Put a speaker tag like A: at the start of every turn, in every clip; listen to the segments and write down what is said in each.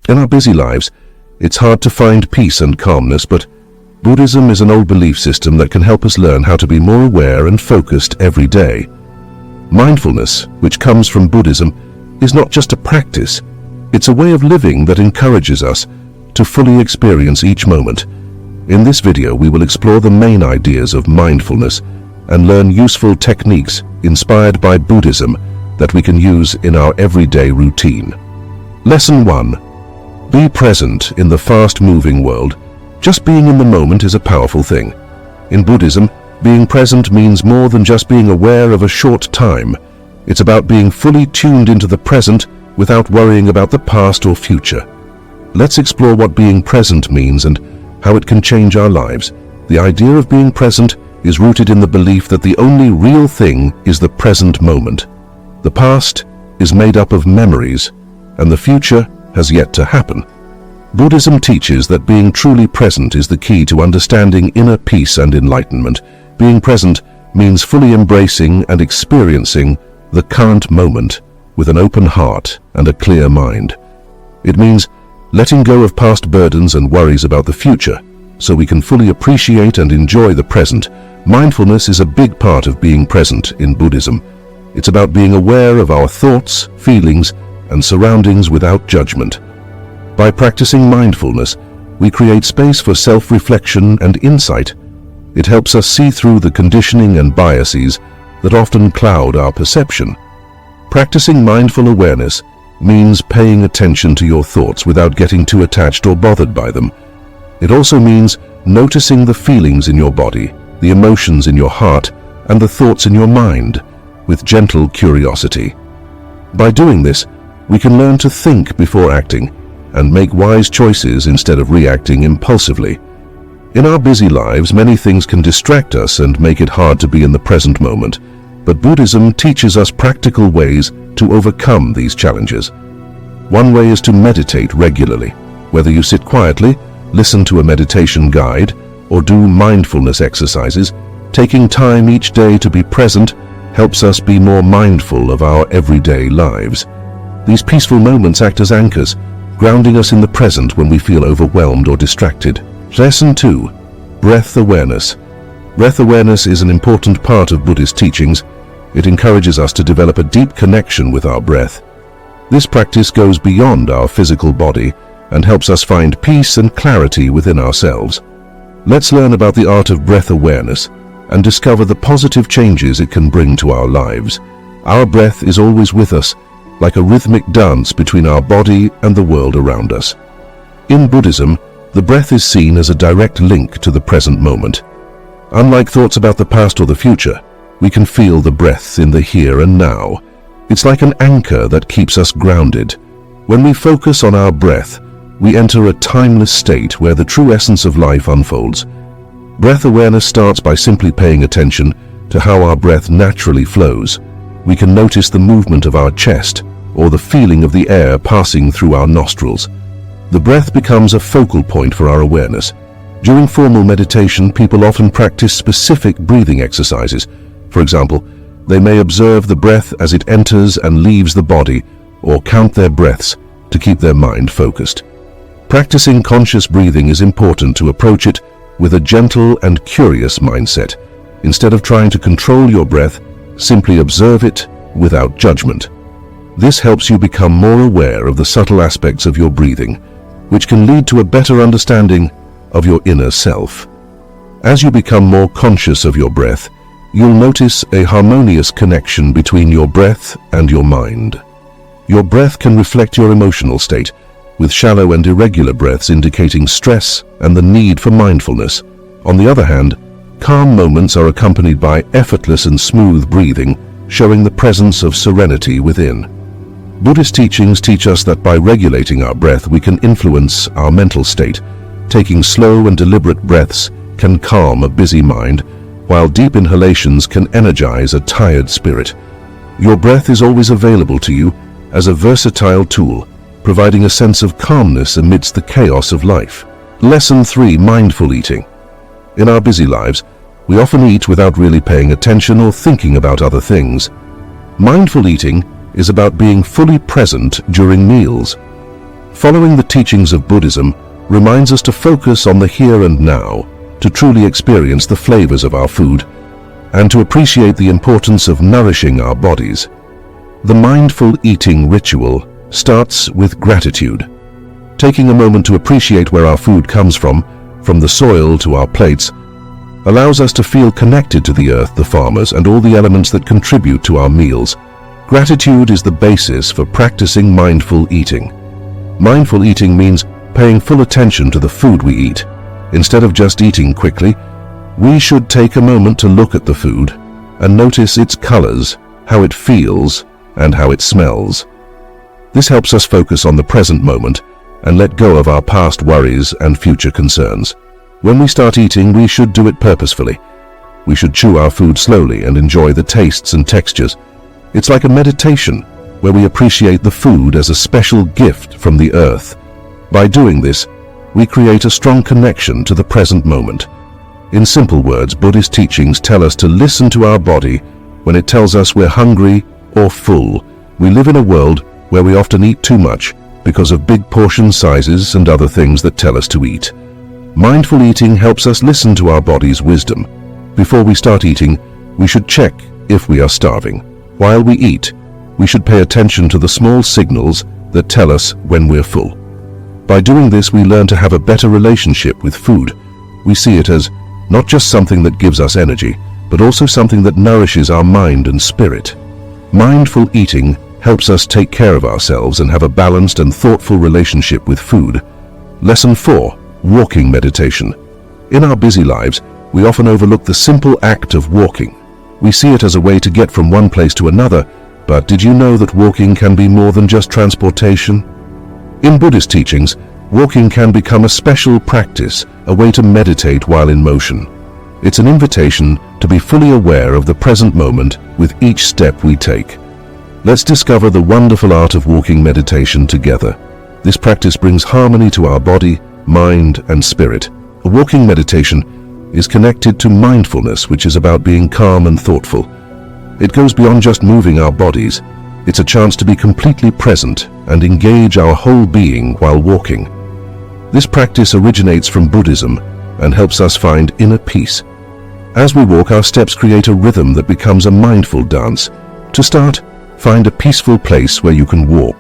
A: In our busy lives, it's hard to find peace and calmness, but Buddhism is an old belief system that can help us learn how to be more aware and focused every day. Mindfulness, which comes from Buddhism, is not just a practice, it's a way of living that encourages us to fully experience each moment. In this video, we will explore the main ideas of mindfulness and learn useful techniques inspired by Buddhism that we can use in our everyday routine. Lesson 1. Be present in the fast-moving world. Just being in the moment is a powerful thing. In Buddhism, being present means more than just being aware of a short time. It's about being fully tuned into the present without worrying about the past or future. Let's explore what being present means and how it can change our lives. The idea of being present is rooted in the belief that the only real thing is the present moment. The past is made up of memories, and the future has yet to happen. Buddhism teaches that being truly present is the key to understanding inner peace and enlightenment. Being present means fully embracing and experiencing the current moment with an open heart and a clear mind. It means letting go of past burdens and worries about the future so we can fully appreciate and enjoy the present. Mindfulness is a big part of being present in Buddhism. It's about being aware of our thoughts, feelings, and surroundings without judgment. By practicing mindfulness, we create space for self-reflection and insight. It helps us see through the conditioning and biases that often cloud our perception. Practicing mindful awareness means paying attention to your thoughts without getting too attached or bothered by them. It also means noticing the feelings in your body, the emotions in your heart, and the thoughts in your mind with gentle curiosity. By doing this, we can learn to think before acting and make wise choices instead of reacting impulsively. In our busy lives, many things can distract us and make it hard to be in the present moment, but Buddhism teaches us practical ways to overcome these challenges. One way is to meditate regularly. Whether you sit quietly, listen to a meditation guide, or do mindfulness exercises, taking time each day to be present helps us be more mindful of our everyday lives. These peaceful moments act as anchors, grounding us in the present when we feel overwhelmed or distracted. Lesson 2. Breath awareness. Breath awareness is an important part of Buddhist teachings. It encourages us to develop a deep connection with our breath. This practice goes beyond our physical body and helps us find peace and clarity within ourselves. Let's learn about the art of breath awareness and discover the positive changes it can bring to our lives. Our breath is always with us, like a rhythmic dance between our body and the world around us. In Buddhism, the breath is seen as a direct link to the present moment. Unlike thoughts about the past or the future, we can feel the breath in the here and now. It's like an anchor that keeps us grounded. When we focus on our breath, we enter a timeless state where the true essence of life unfolds. Breath awareness starts by simply paying attention to how our breath naturally flows. We can notice the movement of our chest or the feeling of the air passing through our nostrils. The breath becomes a focal point for our awareness. During formal meditation, people often practice specific breathing exercises. For example, they may observe the breath as it enters and leaves the body, or count their breaths to keep their mind focused. Practicing conscious breathing is important to approach it with a gentle and curious mindset. Instead of trying to control your breath, simply observe it without judgment. This helps you become more aware of the subtle aspects of your breathing, which can lead to a better understanding of your inner self. As you become more conscious of your breath, you'll notice a harmonious connection between your breath and your mind. Your breath can reflect your emotional state, with shallow and irregular breaths indicating stress and the need for mindfulness. On the other hand, calm moments are accompanied by effortless and smooth breathing, showing the presence of serenity within. Buddhist teachings teach us that by regulating our breath, we can influence our mental state. Taking slow and deliberate breaths can calm a busy mind, while deep inhalations can energize a tired spirit. Your breath is always available to you as a versatile tool, providing a sense of calmness amidst the chaos of life. Lesson 3. Mindful eating. In our busy lives, we often eat without really paying attention or thinking about other things. Mindful eating is about being fully present during meals. Following the teachings of Buddhism reminds us to focus on the here and now, to truly experience the flavors of our food, and to appreciate the importance of nourishing our bodies. The mindful eating ritual starts with gratitude. Taking a moment to appreciate where our food comes from the soil to our plates, allows us to feel connected to the earth, the farmers, and all the elements that contribute to our meals. Gratitude is the basis for practicing mindful eating. Mindful eating means paying full attention to the food we eat. Instead of just eating quickly, we should take a moment to look at the food and notice its colors, how it feels, and how it smells. This helps us focus on the present moment and let go of our past worries and future concerns. When we start eating, we should do it purposefully. We should chew our food slowly and enjoy the tastes and textures. It's like a meditation where we appreciate the food as a special gift from the earth. By doing this, we create a strong connection to the present moment. In simple words, Buddhist teachings tell us to listen to our body when it tells us we're hungry or full. We live in a world where we often eat too much because of big portion sizes and other things that tell us to eat. Mindful eating helps us listen to our body's wisdom. Before we start eating, we should check if we are starving. While we eat, we should pay attention to the small signals that tell us when we're full. By doing this, we learn to have a better relationship with food. We see it as not just something that gives us energy, but also something that nourishes our mind and spirit. Mindful eating helps us take care of ourselves and have a balanced and thoughtful relationship with food. Lesson 4. Walking meditation. In our busy lives, we often overlook the simple act of walking. We see it as a way to get from one place to another, but did you know that walking can be more than just transportation? In Buddhist teachings, walking can become a special practice, a way to meditate while in motion. It's an invitation to be fully aware of the present moment with each step we take. Let's discover the wonderful art of walking meditation together. This practice brings harmony to our body, mind, and spirit. A walking meditation is connected to mindfulness, which is about being calm and thoughtful. It goes beyond just moving our bodies. It's a chance to be completely present and engage our whole being while walking. This practice originates from Buddhism and helps us find inner peace. As we walk, our steps create a rhythm that becomes a mindful dance. To start, find a peaceful place where you can walk.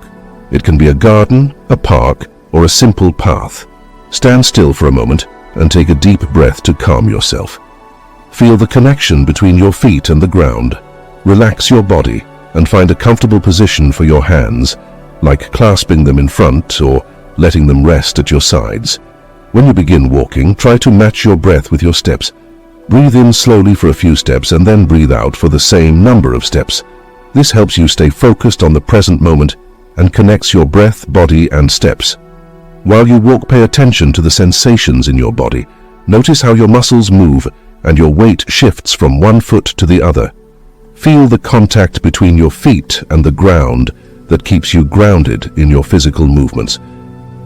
A: It can be a garden, a park, or a simple path. Stand still for a moment and take a deep breath to calm yourself. Feel the connection between your feet and the ground. Relax your body and find a comfortable position for your hands, like clasping them in front or letting them rest at your sides. When you begin walking, try to match your breath with your steps. Breathe in slowly for a few steps and then breathe out for the same number of steps. This helps you stay focused on the present moment and connects your breath, body, and steps. While you walk, pay attention to the sensations in your body. Notice how your muscles move and your weight shifts from one foot to the other. Feel the contact between your feet and the ground that keeps you grounded in your physical movements.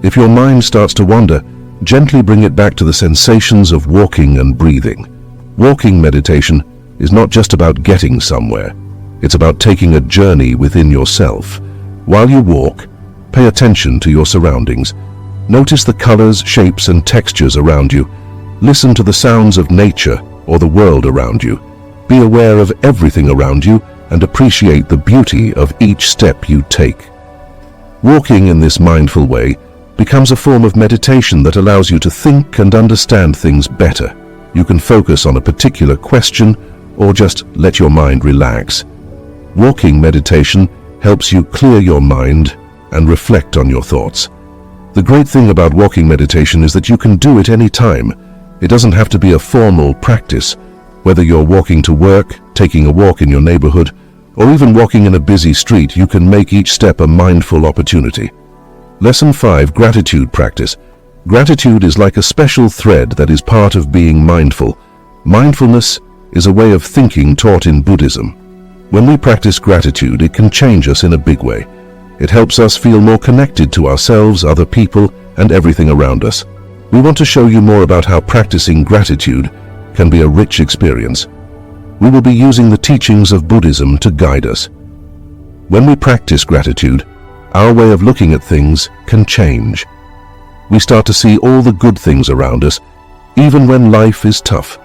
A: If your mind starts to wander, gently bring it back to the sensations of walking and breathing. Walking meditation is not just about getting somewhere. It's about taking a journey within yourself. While you walk, pay attention to your surroundings. Notice the colors, shapes, and textures around you. Listen to the sounds of nature or the world around you. Be aware of everything around you and appreciate the beauty of each step you take. Walking in this mindful way becomes a form of meditation that allows you to think and understand things better. You can focus on a particular question or just let your mind relax. Walking meditation helps you clear your mind and reflect on your thoughts. The great thing about walking meditation is that you can do it anytime. It doesn't have to be a formal practice. Whether you're walking to work, taking a walk in your neighborhood, or even walking in a busy street, you can make each step a mindful opportunity. Lesson 5. Gratitude practice. Gratitude is like a special thread that is part of being mindful. Mindfulness is a way of thinking taught in Buddhism. When we practice gratitude, it can change us in a big way. It helps us feel more connected to ourselves, other people, and everything around us. We want to show you more about how practicing gratitude can be a rich experience. We will be using the teachings of Buddhism to guide us. When we practice gratitude, our way of looking at things can change. We start to see all the good things around us, even when life is tough.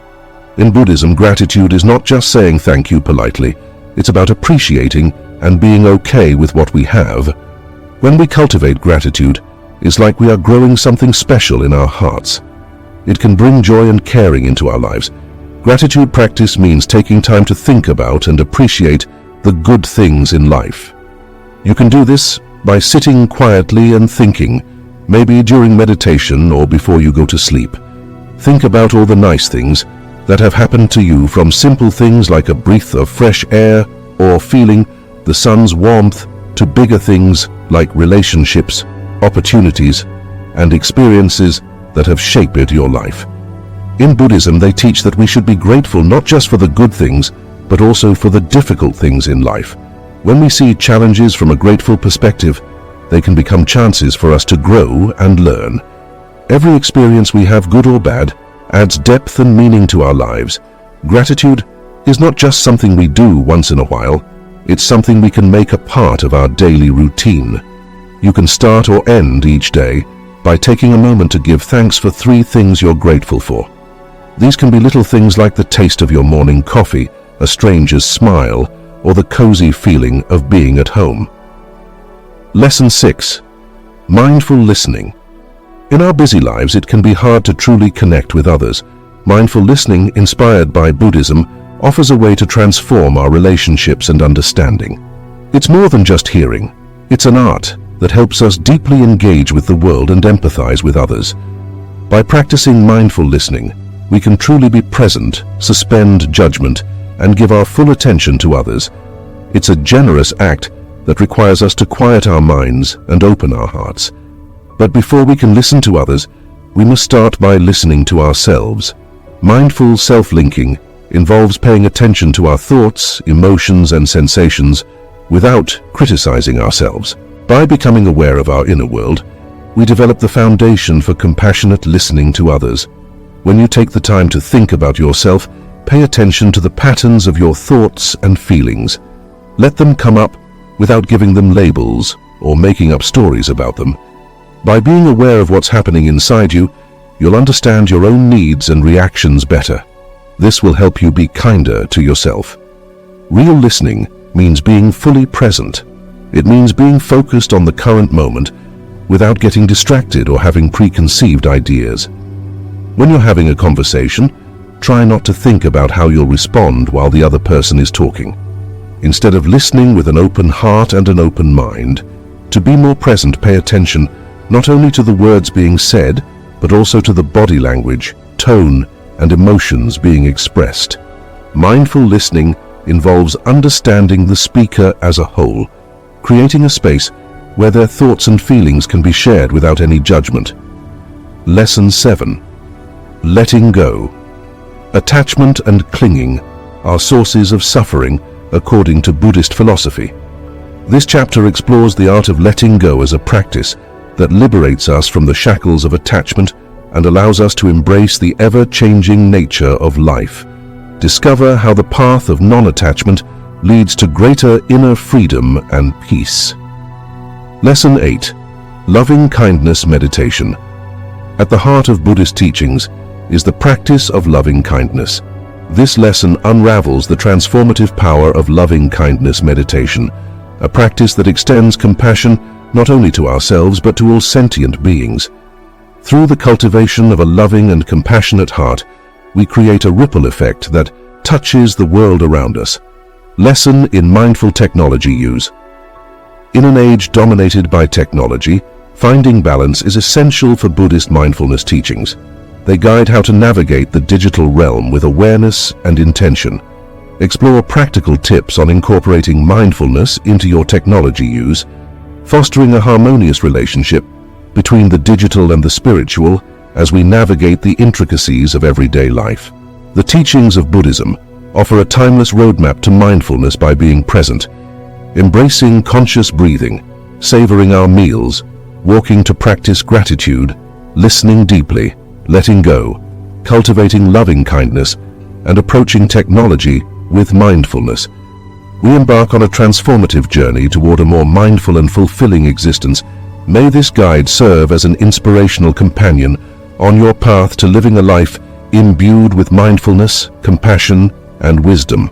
A: In Buddhism, gratitude is not just saying thank you politely. It's about appreciating and being okay with what we have. When we cultivate gratitude, it's like we are growing something special in our hearts. It can bring joy and caring into our lives. Gratitude practice means taking time to think about and appreciate the good things in life. You can do this by sitting quietly and thinking, maybe during meditation or before you go to sleep. Think about all the nice things that have happened to you, from simple things like a breath of fresh air or feeling the sun's warmth to bigger things like relationships, opportunities, and experiences that have shaped your life. In Buddhism, they teach that we should be grateful not just for the good things, but also for the difficult things in life. When we see challenges from a grateful perspective, they can become chances for us to grow and learn. Every experience we have, good or bad, adds depth and meaning to our lives. Gratitude is not just something we do once in a while, it's something we can make a part of our daily routine. You can start or end each day by taking a moment to give thanks for 3 things you're grateful for. These can be little things like the taste of your morning coffee, a stranger's smile, or the cozy feeling of being at home. Lesson 6. Mindful listening. In our busy lives, it can be hard to truly connect with others. Mindful listening, inspired by Buddhism, offers a way to transform our relationships and understanding. It's more than just hearing. It's an art that helps us deeply engage with the world and empathize with others. By practicing mindful listening, we can truly be present, suspend judgment, and give our full attention to others. It's a generous act that requires us to quiet our minds and open our hearts. But before we can listen to others, we must start by listening to ourselves. Mindful self-linking involves paying attention to our thoughts, emotions, and sensations without criticizing ourselves. By becoming aware of our inner world, we develop the foundation for compassionate listening to others. When you take the time to think about yourself, pay attention to the patterns of your thoughts and feelings. Let them come up without giving them labels or making up stories about them. By being aware of what's happening inside you, you'll understand your own needs and reactions better. This will help you be kinder to yourself. Real listening means being fully present. It means being focused on the current moment without getting distracted or having preconceived ideas. When you're having a conversation, try not to think about how you'll respond while the other person is talking. Instead of listening with an open heart and an open mind, to be more present, pay attention not only to the words being said, but also to the body language, tone, and emotions being expressed. Mindful listening involves understanding the speaker as a whole, creating a space where their thoughts and feelings can be shared without any judgment. Lesson 7. Letting go. Attachment and clinging are sources of suffering according to Buddhist philosophy. This chapter explores the art of letting go as a practice that liberates us from the shackles of attachment and allows us to embrace the ever-changing nature of life. Discover how the path of non-attachment leads to greater inner freedom and peace. Lesson 8. Loving kindness meditation. At the heart of Buddhist teachings is the practice of loving kindness. This lesson unravels the transformative power of loving kindness meditation, a practice that extends compassion not only to ourselves but to all sentient beings. Through the cultivation of a loving and compassionate heart, we create a ripple effect that touches the world around us. Lesson in mindful technology use. In an age dominated by technology, finding balance is essential for Buddhist mindfulness teachings. They guide how to navigate the digital realm with awareness and intention. Explore practical tips on incorporating mindfulness into your technology use, fostering a harmonious relationship between the digital and the spiritual as we navigate the intricacies of everyday life. The teachings of Buddhism offer a timeless roadmap to mindfulness by being present, embracing conscious breathing, savoring our meals, walking to practice gratitude, listening deeply, letting go, cultivating loving kindness, and approaching technology with mindfulness. we embark on a transformative journey toward a more mindful and fulfilling existence. May this guide serve as an inspirational companion on your path to living a life imbued with mindfulness, compassion, and wisdom.